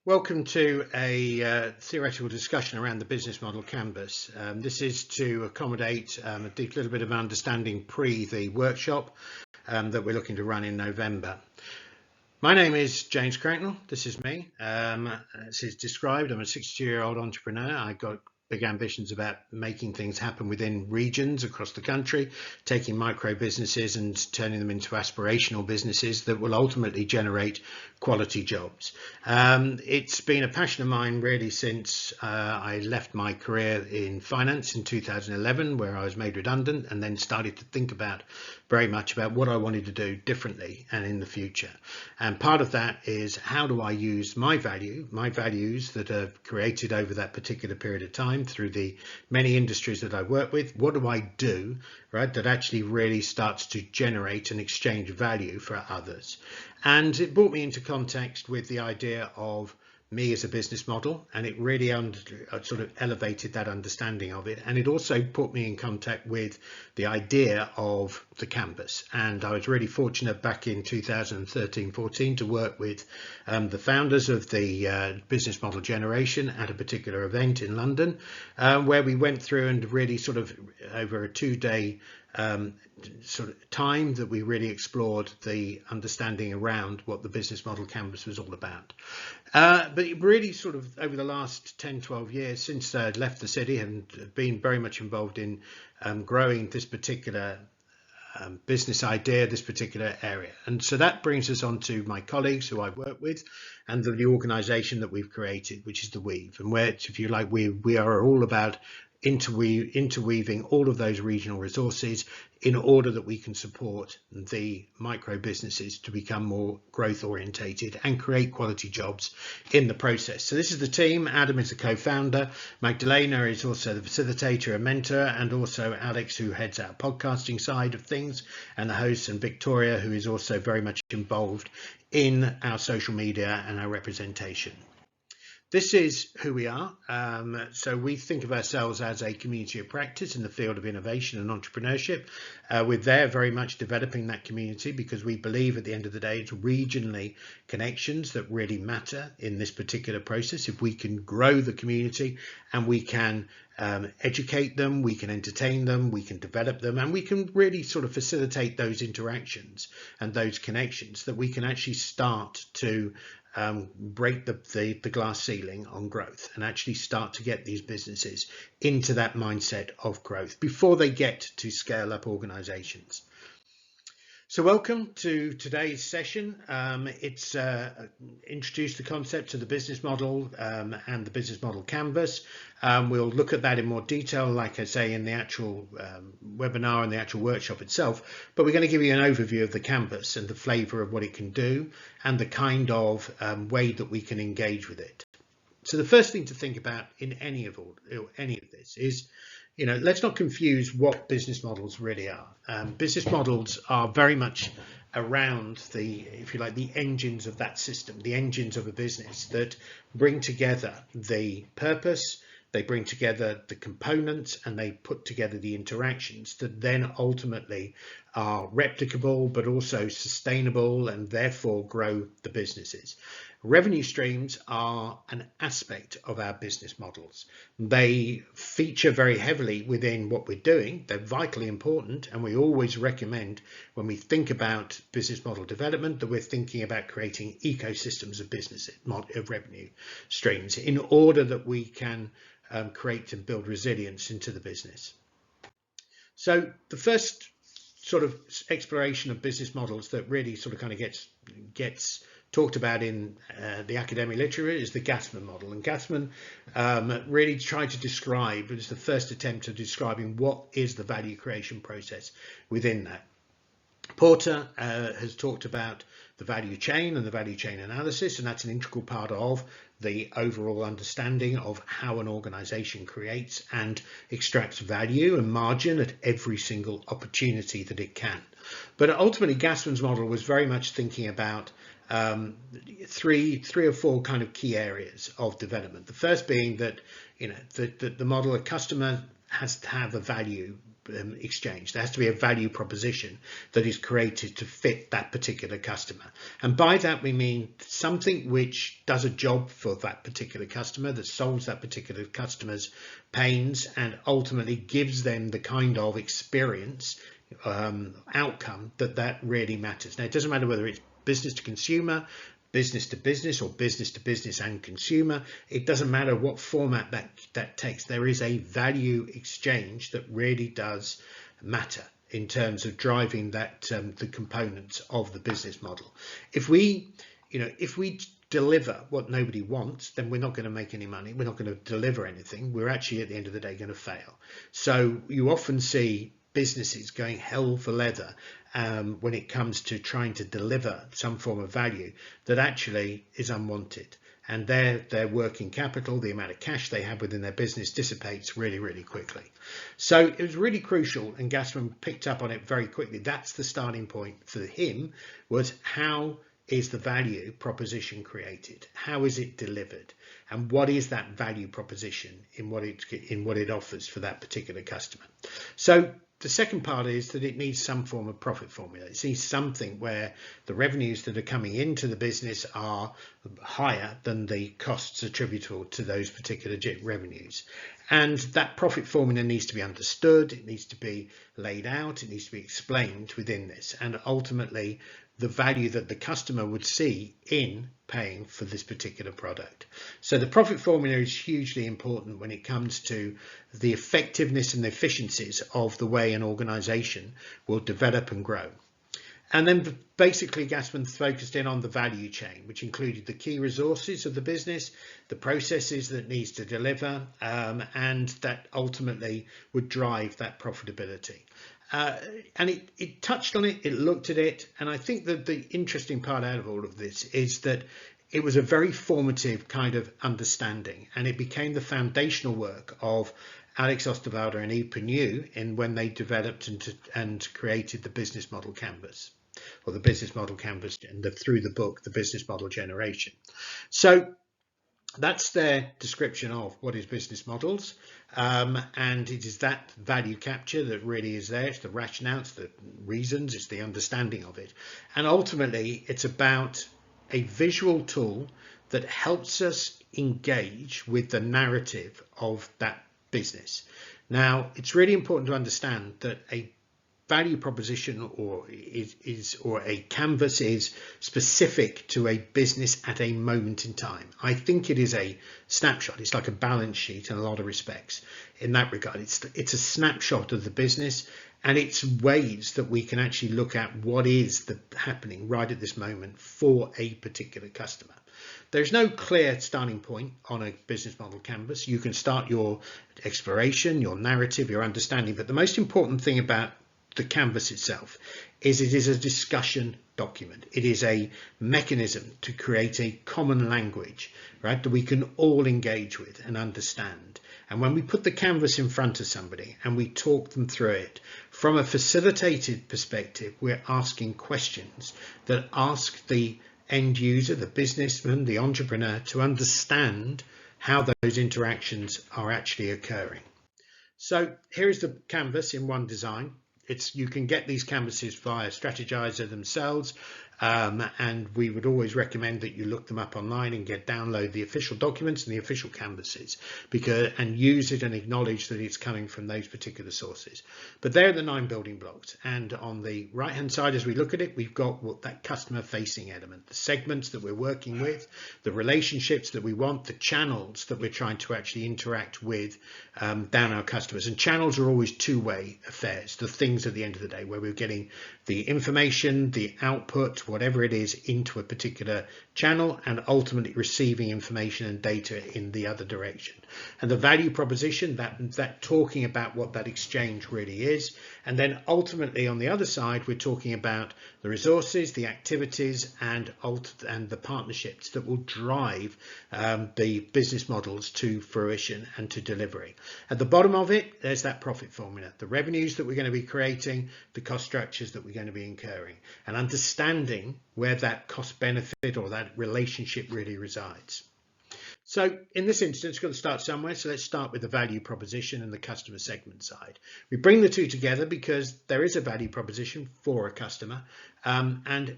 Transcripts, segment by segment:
Welcome to a theoretical discussion around the business model canvas. This is to accommodate a little bit of understanding pre the workshop that we're looking to run in November. My name is James Cracknell. This is me. As is described, I'm a 62-year-old entrepreneur. I got big ambitions about making things happen within regions across the country, taking micro businesses and turning them into aspirational businesses that will ultimately generate quality jobs. It's been a passion of mine really since I left my career in finance in 2011, where I was made redundant, and then started to think very much about what I wanted to do differently and in the future. And part of that is, how do I use my values that are created over that particular period of time through the many industries that I work with? What do I do, right, that actually really starts to generate and exchange value for others? And it brought me into context with the idea of me as a business model, and it really sort of elevated that understanding of it. And it also put me in contact with the idea of the canvas. And I was really fortunate back in 2013-14 to work with the founders of the business model generation at a particular event in London, where we went through and really sort of over a 2-day sort of time that we really explored the understanding around what the business model canvas was all about. But it really sort of over the last 10-12 years since I'd left the city and been very much involved in growing this particular business idea, this particular area. And so that brings us on to my colleagues who I work with and the organisation that we've created, which is the Weave, and where, if you like, we are all about interweaving all of those regional resources in order that we can support the micro businesses to become more growth orientated and create quality jobs in the process. So this is the team. Adam is the co-founder, Magdalena is also the facilitator and mentor, and also Alex, who heads our podcasting side of things and the host, and Victoria, who is also very much involved in our social media and our representation. This is who we are. So we think of ourselves as a community of practice in the field of innovation and entrepreneurship. We're there very much developing that community because we believe at the end of the day it's regionally connections that really matter in this particular process. If we can grow the community and we can educate them, we can entertain them, we can develop them, and we can really sort of facilitate those interactions and those connections, that we can actually start to break the glass ceiling on growth and actually start to get these businesses into that mindset of growth before they get to scale up organizations. So welcome to today's session. It's introduced the concept of the business model and the business model canvas. We'll look at that in more detail, like I say, in the actual webinar and the actual workshop itself, but we're going to give you an overview of the canvas and the flavor of what it can do and the kind of way that we can engage with it. So the first thing to think about in any of this is, let's not confuse what business models really are. Business models are very much around if you like, the engines of that system, the engines of a business that bring together the purpose, they bring together the components, and they put together the interactions that then ultimately are replicable, but also sustainable, and therefore grow the businesses. Revenue streams are an aspect of our business models. They feature very heavily within what we're doing. They're vitally important, and we always recommend, when we think about business model development, that we're thinking about creating ecosystems of revenue streams in order that we can create and build resilience into the business. So the first sort of exploration of business models that really sort of kind of gets talked about in the academic literature is the Gassman model. And Gassman really tried to describe, it was the first attempt at describing what is the value creation process within that. Porter has talked about the value chain and the value chain analysis, and that's an integral part of the overall understanding of how an organization creates and extracts value and margin at every single opportunity that it can. But ultimately, Gassman's model was very much thinking about three or four kind of key areas of development. The first being that, the model, a customer has to have a value exchanged. There has to be a value proposition that is created to fit that particular customer. And by that we mean something which does a job for that particular customer, that solves that particular customer's pains and ultimately gives them the kind of experience outcome that really matters. Now, it doesn't matter whether it's business to consumer, business to business, or business to business and consumer. It doesn't matter what format that takes. There is a value exchange that really does matter in terms of driving that the components of the business model. If we deliver what nobody wants, then we're not going to make any money. We're not going to deliver anything. We're actually at the end of the day going to fail. So you often see businesses going hell for leather when it comes to trying to deliver some form of value that actually is unwanted, and their working capital, the amount of cash they have within their business, dissipates really, really quickly. So it was really crucial, and Gassman picked up on it very quickly. That's the starting point for him, was how is the value proposition created? How is it delivered? And what is that value proposition in what it offers for that particular customer? So the second part is that it needs some form of profit formula. It needs something where the revenues that are coming into the business are higher than the costs attributable to those particular revenues. And that profit formula needs to be understood, it needs to be laid out, it needs to be explained within this, and ultimately the value that the customer would see in paying for this particular product. So the profit formula is hugely important when it comes to the effectiveness and the efficiencies of the way an organization will develop and grow. And then basically Gassman focused in on the value chain, which included the key resources of the business, the processes that needs to deliver, and that ultimately would drive that profitability. And it touched on it, it looked at it, and I think that the interesting part out of all of this is that it was a very formative kind of understanding, and it became the foundational work of Alex Osterwalder and Yves Pignou in when they developed and created the business model canvas, or the business model canvas, and through the book, the business model generation. So that's their description of what is business models, and it is that value capture that really is there. It's the rationale, it's the reasons, it's the understanding of it, and ultimately it's about a visual tool that helps us engage with the narrative of that business. Now, it's really important to understand that a value proposition or a canvas is specific to a business at a moment in time. I think it is a snapshot. It's like a balance sheet in a lot of respects in that regard. It's a snapshot of the business, and it's ways that we can actually look at what is happening right at this moment for a particular customer. There's no clear starting point on a business model canvas. You can start your exploration, your narrative, your understanding, but the most important thing about the canvas itself is it is a discussion document. It is a mechanism to create a common language, right, that we can all engage with and understand. And when we put the canvas in front of somebody and we talk them through it from a facilitated perspective, we're asking questions that ask the end user, the businessman, the entrepreneur, to understand how those interactions are actually occurring. So here is the canvas in one design. You can get these canvases via Strategizer themselves, and we would always recommend that you look them up online and download the official documents and the official canvases, and use it and acknowledge that it's coming from those particular sources. But they're the 9 building blocks, and on the right hand side as we look at it, we've got that customer facing element, the segments that we're working with, the relationships that we want, the channels that we're trying to actually interact with down our customers. And channels are always two-way affairs, the things at the end of the day where we're getting the information, the output, whatever it is, into a particular channel, and ultimately receiving information and data in the other direction. And the value proposition, that talking about what that exchange really is. And then ultimately on the other side, we're talking about the resources, the activities, and the partnerships that will drive the business models to fruition and to delivery. At the bottom of it, there's that profit formula, the revenues that we're going to be creating, the cost structures that we're going to be incurring, and understanding where that cost benefit or that relationship really resides. So in this instance, we've got to start somewhere. So let's start with the value proposition and the customer segment side. We bring the two together because there is a value proposition for a customer. And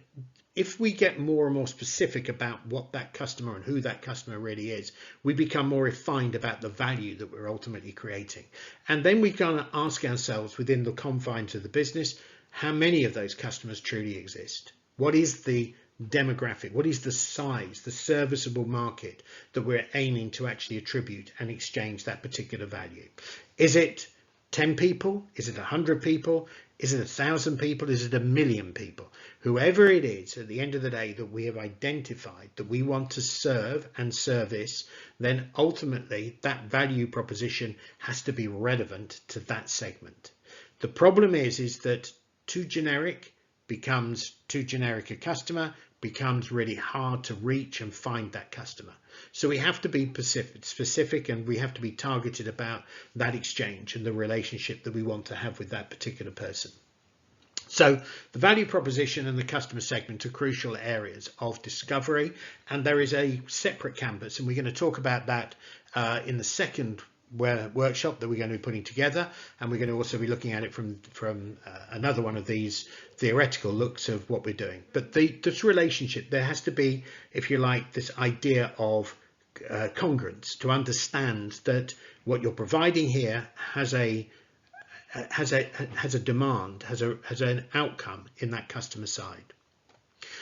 if we get more and more specific about what that customer and who that customer really is, we become more refined about the value that we're ultimately creating. And then we kind of ask ourselves within the confines of the business, how many of those customers truly exist? What is the demographic? What is the size, the serviceable market that we're aiming to actually attribute and exchange that particular value? Is it 10 people? Is it 100 people? Is it 1,000 people? Is it 1,000,000 people? Whoever it is, at the end of the day, that we have identified that we want to serve and service, then ultimately that value proposition has to be relevant to that segment. The problem is that too generic becomes too generic a customer, becomes really hard to reach and find that customer. So we have to be specific and we have to be targeted about that exchange and the relationship that we want to have with that particular person. So the value proposition and the customer segment are crucial areas of discovery, and there is a separate canvas, and we're going to talk about that in the second workshop that we're going to be putting together, and we're going to also be looking at it from another one of these theoretical looks of what we're doing. But this relationship, there has to be, if you like, this idea of congruence, to understand that what you're providing here has a demand, has an outcome in that customer side.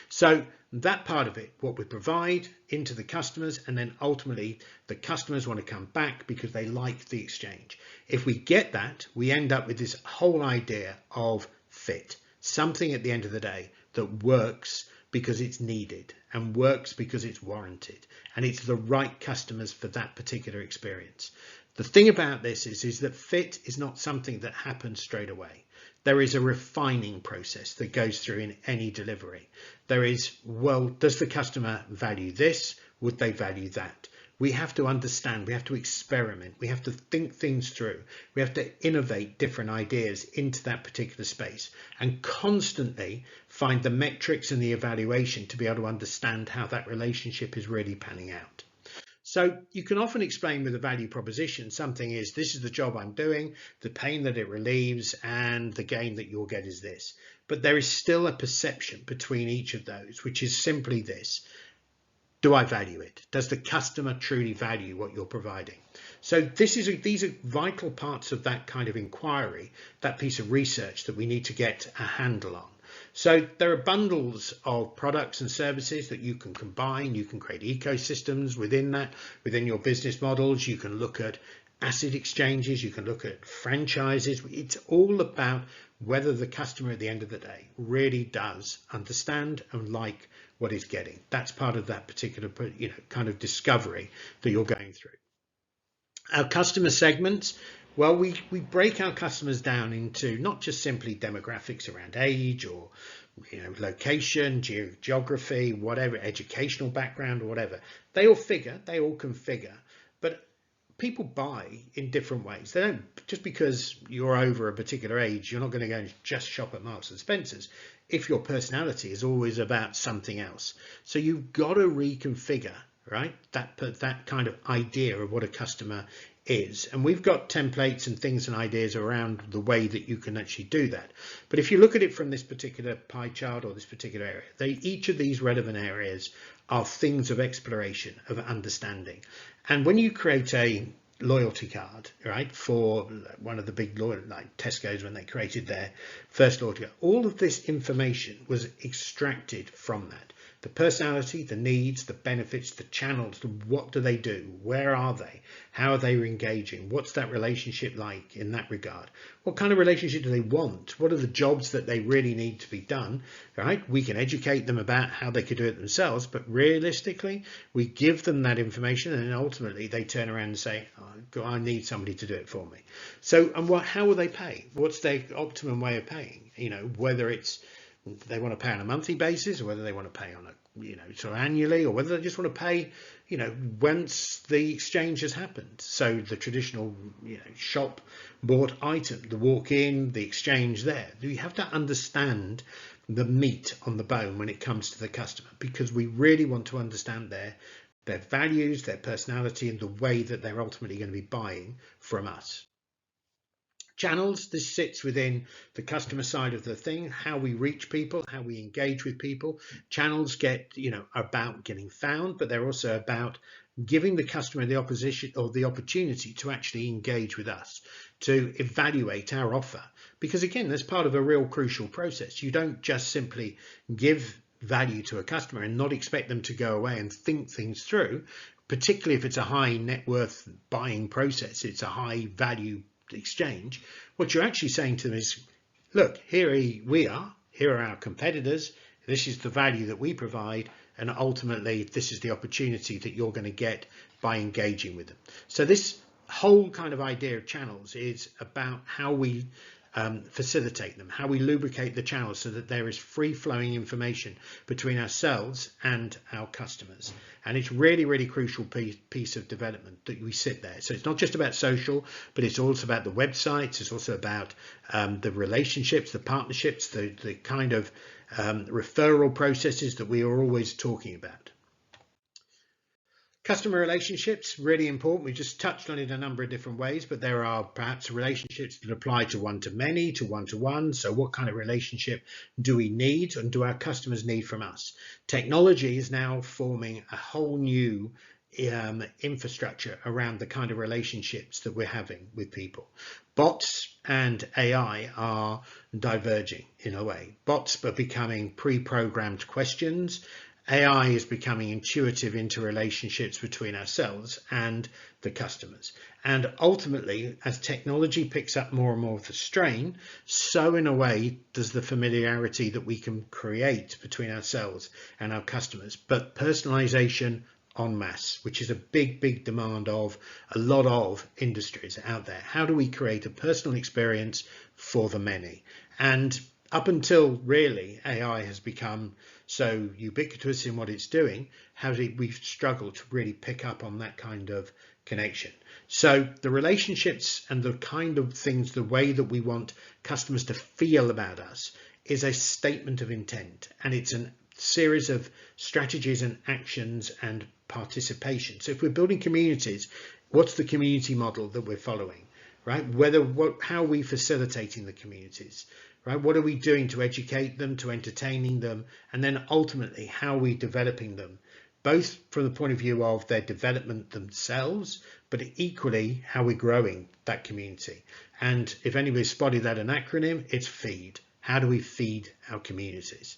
So that part of it, what we provide into the customers, and then ultimately the customers want to come back because they like the exchange. If we get that, we end up with this whole idea of fit, something at the end of the day that works because it's needed and works because it's warranted, and it's the right customers for that particular experience. The thing about this is that fit is not something that happens straight away. There is a refining process that goes through in any delivery. There is, well, does the customer value this? Would they value that? We have to understand, we have to experiment, we have to think things through, we have to innovate different ideas into that particular space and constantly find the metrics and the evaluation to be able to understand how that relationship is really panning out. So you can often explain with a value proposition, something is, this is the job I'm doing, the pain that it relieves, and the gain that you'll get is this. But there is still a perception between each of those, which is simply this: do I value it? Does the customer truly value what you're providing? So these are vital parts of that kind of inquiry, that piece of research that we need to get a handle on. So there are bundles of products and services that you can combine. You can create ecosystems within that, within your business models. You can look at asset exchanges, you can look at franchises. It's all about whether the customer at the end of the day really does understand and like what he's getting. That's part of that particular, kind of discovery that you're going through. Our customer segments, well, we break our customers down into not just simply demographics around age or location, geography, whatever, educational background or whatever. They all can figure, but people buy in different ways. They don't, just because you're over a particular age, you're not going to go and just shop at Marks and Spencer's if your personality is always about something else. So you've got to reconfigure, right, that kind of idea of what a customer is. And we've got templates and things and ideas around the way that you can actually do that. But if you look at it from this particular pie chart or this particular area, each of these relevant areas are things of exploration, of understanding. And when you create a loyalty card, right, for one of the big like Tesco's, when they created their first loyalty card, all of this information was extracted from that. The personality, the needs, the benefits, the channels, what do they do? Where are they? How are they engaging? What's that relationship like in that regard? What kind of relationship do they want? What are the jobs that they really need to be done? Right? We can educate them about how they could do it themselves, but realistically, we give them that information and then ultimately they turn around and say, oh, I need somebody to do it for me. So, and how will they pay? What's their optimum way of paying? Whether it's they want to pay on a monthly basis, or whether they want to pay on a, sort of annually, or whether they just want to pay, once the exchange has happened. So the traditional, shop bought item, the walk in, the exchange there. You have to understand the meat on the bone when it comes to the customer, because we really want to understand their their values, their personality, and the way that they're ultimately going to be buying from us. Channels, this sits within the customer side of the thing, how we reach people, how we engage with people. Channels get, about getting found, but they're also about giving the customer the opportunity to actually engage with us, to evaluate our offer. Because again, that's part of a real crucial process. You don't just simply give value to a customer and not expect them to go away and think things through, particularly if it's a high net worth buying process, it's a high value exchange. What you're actually saying to them is, look, here we are, here are our competitors, this is the value that we provide, and ultimately this is the opportunity that you're going to get by engaging with them. So this whole kind of idea of channels is about how we facilitate them, how we lubricate the channels so that there is free flowing information between ourselves and our customers. And it's really, really crucial piece of development that we sit there. So it's not just about social, but it's also about the websites. It's also about the relationships, the partnerships, the kind of referral processes that we are always talking about. Customer relationships, really important. We just touched on it a number of different ways, but there are perhaps relationships that apply to one-to-many, to one-to-one. So what kind of relationship do we need and do our customers need from us? Technology is now forming a whole new infrastructure around the kind of relationships that we're having with people. Bots and AI are diverging in a way. Bots are becoming pre-programmed questions. AI is becoming intuitive into relationships between ourselves and the customers. And ultimately, as technology picks up more and more of the strain, so in a way does the familiarity that we can create between ourselves and our customers. But personalization en masse, which is a big, big demand of a lot of industries out there. How do we create a personal experience for the many? And up until really AI has become so ubiquitous in what it's doing, we've struggled to really pick up on that kind of connection. So the relationships and the kind of things, the way that we want customers to feel about us is a statement of intent, and it's a series of strategies and actions and participation. So if we're building communities, what's the community model that we're following, right? How are we facilitating the communities? Right? What are we doing to educate them, to entertaining them, and then ultimately how are we developing them, both from the point of view of their development themselves, but equally how we're growing that community. And if anybody's spotted that an acronym, it's FEED. How do we feed our communities?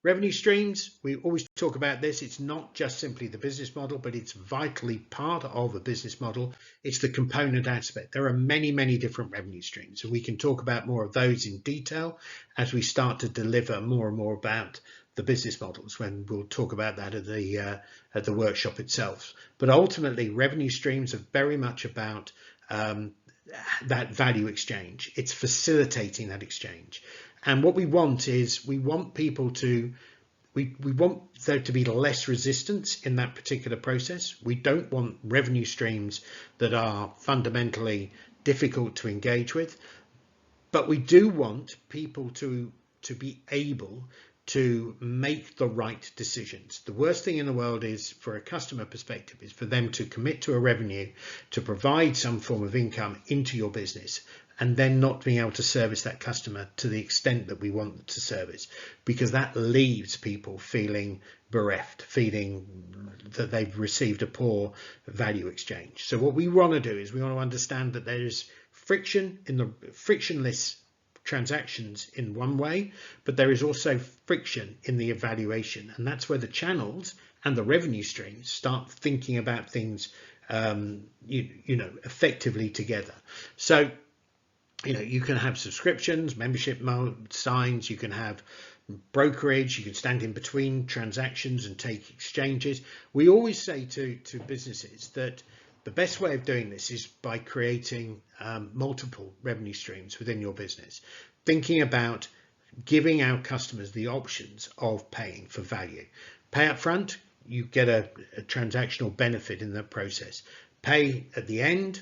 Revenue streams, we always talk about this. It's not just simply the business model, but it's vitally part of a business model. It's the component aspect. There are many, many different revenue streams, and we can talk about more of those in detail as we start to deliver more and more about the business models, when we'll talk about that at the workshop itself. But ultimately, revenue streams are very much about that value exchange. It's facilitating that exchange. And what we want is we want people to, we want there to be less resistance in that particular process. We don't want revenue streams that are fundamentally difficult to engage with, but we do want people to be able to make the right decisions. The worst thing in the world is, for a customer perspective, is for them to commit to a revenue to provide some form of income into your business and then not being able to service that customer to the extent that we want them to service, because that leaves people feeling bereft, feeling that they've received a poor value exchange. So what we want to do is we want to understand that there is friction in the frictionless transactions in one way, but there is also friction in the evaluation, and that's where the channels and the revenue streams start thinking about things effectively together. So you can have subscriptions, membership signs, you can have brokerage, you can stand in between transactions and take exchanges. We always say to businesses that the best way of doing this is by creating multiple revenue streams within your business, thinking about giving our customers the options of paying for value. Pay up front, you get a transactional benefit in that process. Pay at the end,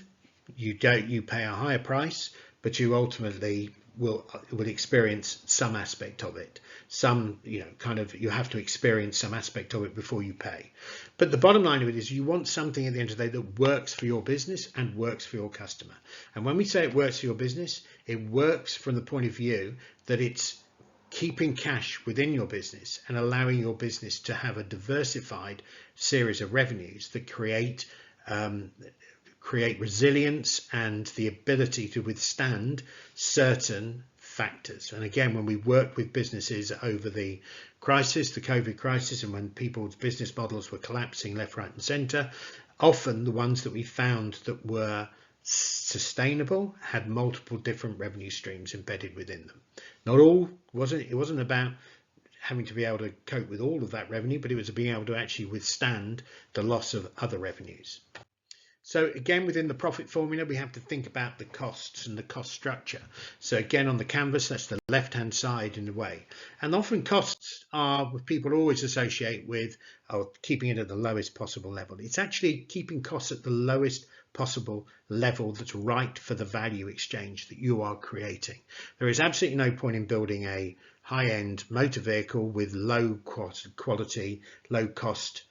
you pay a higher price, but you ultimately will experience some aspect of it. Some, you have to experience some aspect of it before you pay. But the bottom line of it is you want something at the end of the day that works for your business and works for your customer. And when we say it works for your business, it works from the point of view that it's keeping cash within your business and allowing your business to have a diversified series of revenues that create resilience and the ability to withstand certain factors. And again, when we work with businesses over the crisis, the COVID crisis, and when people's business models were collapsing left, right and centre, often the ones that we found that were sustainable had multiple different revenue streams embedded within them. Not all, it wasn't about having to be able to cope with all of that revenue, but it was being able to actually withstand the loss of other revenues. So again, within the profit formula, we have to think about the costs and the cost structure. So again, on the canvas, that's the left-hand side in a way. And often costs are what people always associate with keeping it at the lowest possible level. It's actually keeping costs at the lowest possible level that's right for the value exchange that you are creating. There is absolutely no point in building a high-end motor vehicle with low quality, low cost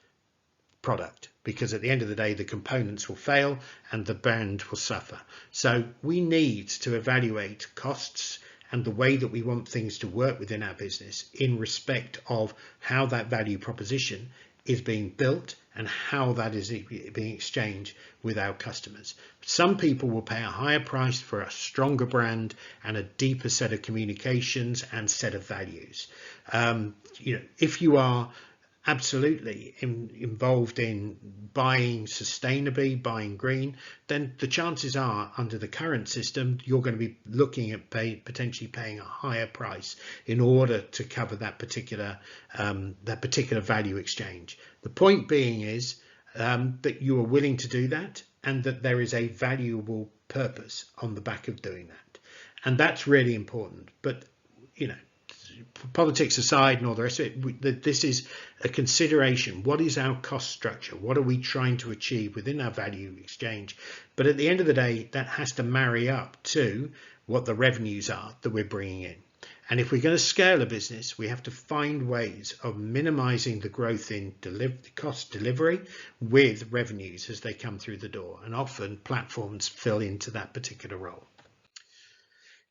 product, because at the end of the day the components will fail and the brand will suffer. So we need to evaluate costs and the way that we want things to work within our business in respect of how that value proposition is being built and how that is being exchanged with our customers. Some people will pay a higher price for a stronger brand and a deeper set of communications and set of values. If you are absolutely involved in buying sustainably, buying green, then the chances are under the current system you're going to be looking at potentially paying a higher price in order to cover that particular value exchange. The point being is that you are willing to do that and that there is a valuable purpose on the back of doing that, and that's really important. But politics aside and all the rest of it, this is a consideration. What is our cost structure? What are we trying to achieve within our value exchange? But at the end of the day, that has to marry up to what the revenues are that we're bringing in. And if we're going to scale a business, we have to find ways of minimizing the growth in cost delivery with revenues as they come through the door. And often platforms fill into that particular role.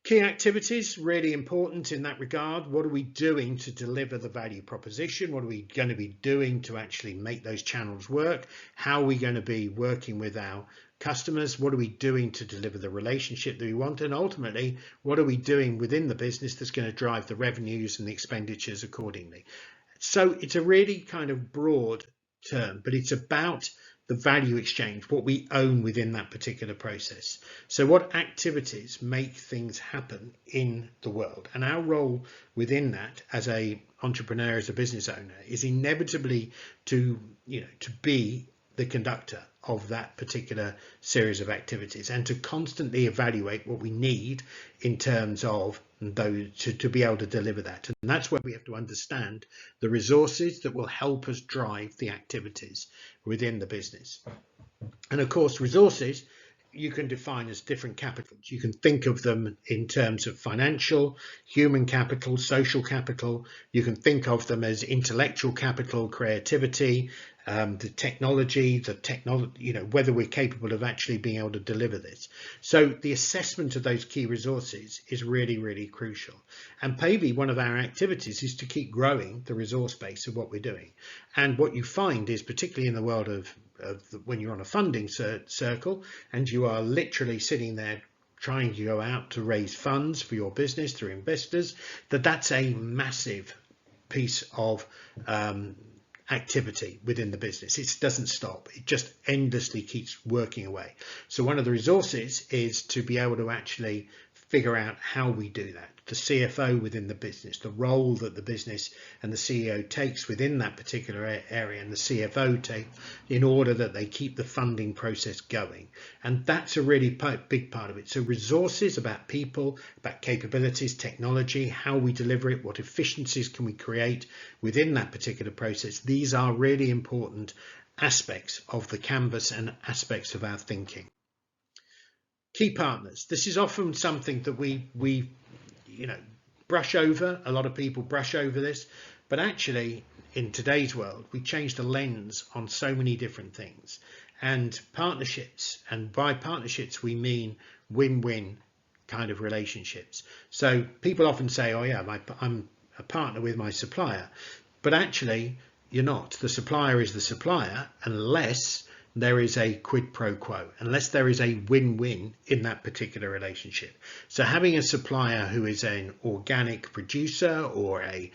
Key activities, really important in that regard. What are we doing to deliver the value proposition? What are we going to be doing to actually make those channels work? How are we going to be working with our customers? What are we doing to deliver the relationship that we want? And ultimately, what are we doing within the business that's going to drive the revenues and the expenditures accordingly? So it's a really kind of broad term, but it's about the value exchange, what we own within that particular process. So what activities make things happen in the world? And our role within that as a entrepreneur, as a business owner, is inevitably to be the conductor of that particular series of activities and to constantly evaluate what we need in terms of those to be able to deliver that. And that's where we have to understand the resources that will help us drive the activities within the business. And of course, resources you can define as different capitals. You can think of them in terms of financial, human capital, social capital. You can think of them as intellectual capital, creativity, the technology, whether we're capable of actually being able to deliver this. So the assessment of those key resources is really, really crucial. And maybe one of our activities is to keep growing the resource base of what we're doing. And what you find is, particularly in the world of when you're on a funding circle and you are literally sitting there trying to go out to raise funds for your business through investors, that's a massive piece of activity within the business. It doesn't stop. It just endlessly keeps working away. So one of the resources is to be able to actually figure out how we do that. The CFO within the business, the role that the business and the CEO takes within that particular area, and the CFO take in order that they keep the funding process going. And that's a really big part of it. So resources, about people, about capabilities, technology, how we deliver it, what efficiencies can we create within that particular process. These are really important aspects of the canvas and aspects of our thinking. Key partners. This is often something that we brush over. A lot of people brush over this, but actually in today's world, we change the lens on so many different things. And partnerships, and by partnerships we mean win-win kind of relationships. So people often say, oh yeah, I'm a partner with my supplier, but actually you're not. The supplier is the supplier unless there is a quid pro quo, unless there is a win-win in that particular relationship. So having a supplier who is an organic producer or a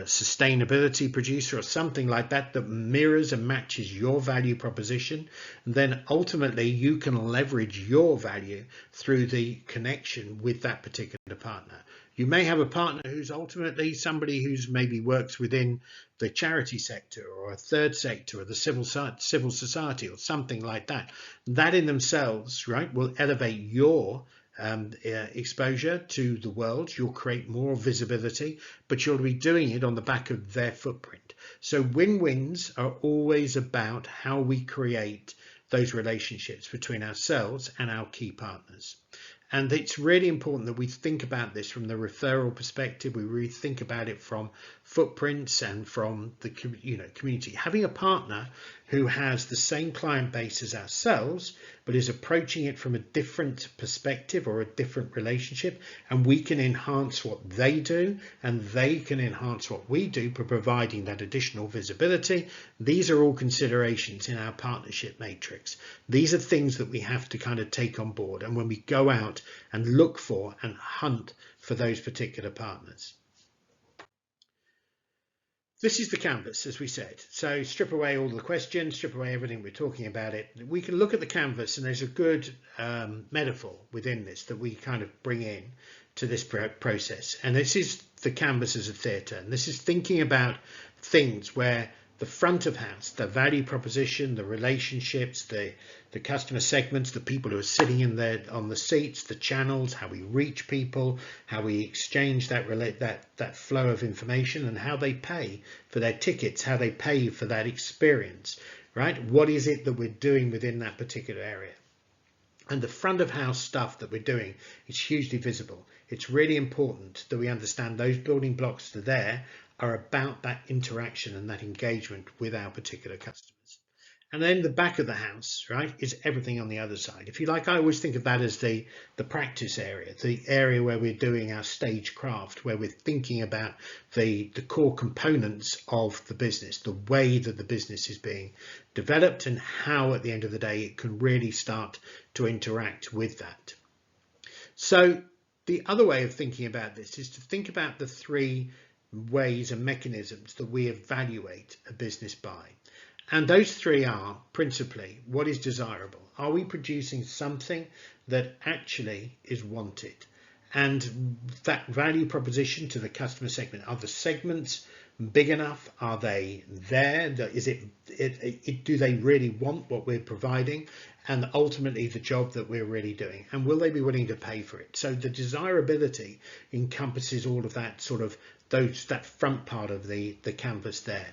sustainability producer or something like that that mirrors and matches your value proposition, then ultimately you can leverage your value through the connection with that particular partner. You may have a partner who's ultimately somebody who's maybe works within the charity sector or a third sector or the civil society or something like that. That in themselves, right, will elevate your exposure to the world. You'll create more visibility, but you'll be doing it on the back of their footprint. So win-wins are always about how we create those relationships between ourselves and our key partners. And it's really important that we think about this from the referral perspective. We really think about it from footprints and from the community. Having a partner who has the same client base as ourselves, but is approaching it from a different perspective or a different relationship, and we can enhance what they do and they can enhance what we do by providing that additional visibility. These are all considerations in our partnership matrix. These are things that we have to kind of take on board, and when we go out and look for and hunt for those particular partners. This is the canvas, as we said. So strip away all the questions, strip away everything we're talking about it. We can look at the canvas, and there's a good metaphor within this that we kind of bring in to this process. And this is the canvas as a theatre. And this is thinking about things where the front of house, the value proposition, the relationships, the customer segments, the people who are sitting in there on the seats, the channels, how we reach people, how we exchange that flow of information, and how they pay for their tickets, how they pay for that experience, right? What is it that we're doing within that particular area? And the front of house stuff that we're doing is hugely visible. It's really important that we understand those building blocks that are there are about that interaction and that engagement with our particular customers. And then the back of the house, right, is everything on the other side. If you like, I always think of that as the practice area, the area where we're doing our stage craft, where we're thinking about the core components of the business, the way that the business is being developed, and how at the end of the day it can really start to interact with that. So the other way of thinking about this is to think about the three ways and mechanisms that we evaluate a business by. And those three are principally, what is desirable? Are we producing something that actually is wanted? And that value proposition to the customer segment, are the segments big enough? Are they there? Do they really want what we're providing? And ultimately the job that we're really doing, and will they be willing to pay for it? So the desirability encompasses all of that sort of that front part of the canvas there.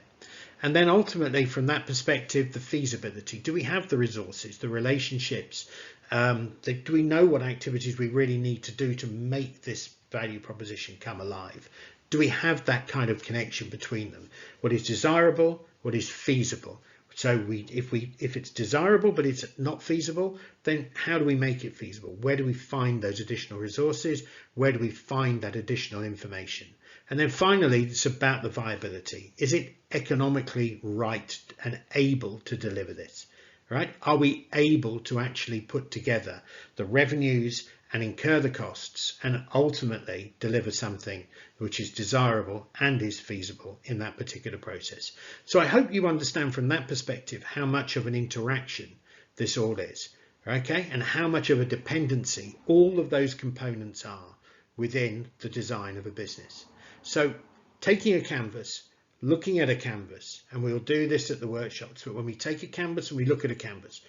And then ultimately from that perspective, the feasibility. Do we have the resources, the relationships? Do we know what activities we really need to do to make this value proposition come alive? Do we have that kind of connection between them? What is desirable, what is feasible? So if it's desirable but it's not feasible, then how do we make it feasible? Where do we find those additional resources? Where do we find that additional information? And then finally, it's about the viability. Is it economically right and able to deliver this, right? Are we able to actually put together the revenues and incur the costs and ultimately deliver something which is desirable and is feasible in that particular process? So I hope you understand from that perspective how much of an interaction this all is, okay? And how much of a dependency all of those components are within the design of a business. So taking a canvas, looking at a canvas, and we'll do this at the workshops, but when we take a canvas and we look at a canvas,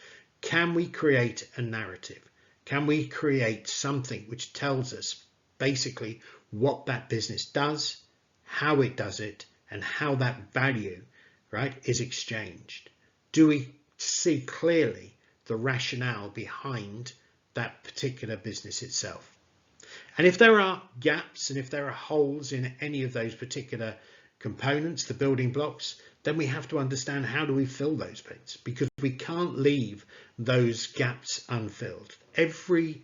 can we create a narrative? Can we create something which tells us basically what that business does, how it does it, and how that value, right, is exchanged? Do we see clearly the rationale behind that particular business itself? And if there are gaps and if there are holes in any of those particular components, the building blocks, then we have to understand how do we fill those bits, because we can't leave those gaps unfilled. Every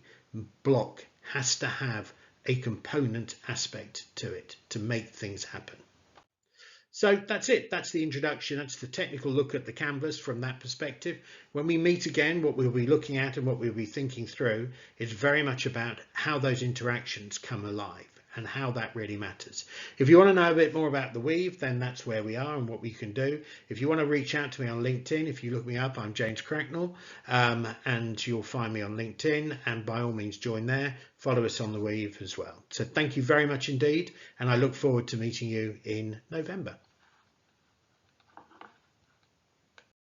block has to have a component aspect to it to make things happen. So that's it. That's the introduction. That's the technical look at the canvas from that perspective. When we meet again, what we'll be looking at and what we'll be thinking through is very much about how those interactions come alive and how that really matters. If you want to know a bit more about the weave, then that's where we are and what we can do. If you want to reach out to me on LinkedIn, if you look me up, I'm James Cracknell, and you'll find me on LinkedIn, and by all means join there. Follow us on the weave as well. So thank you very much indeed, and I look forward to meeting you in November.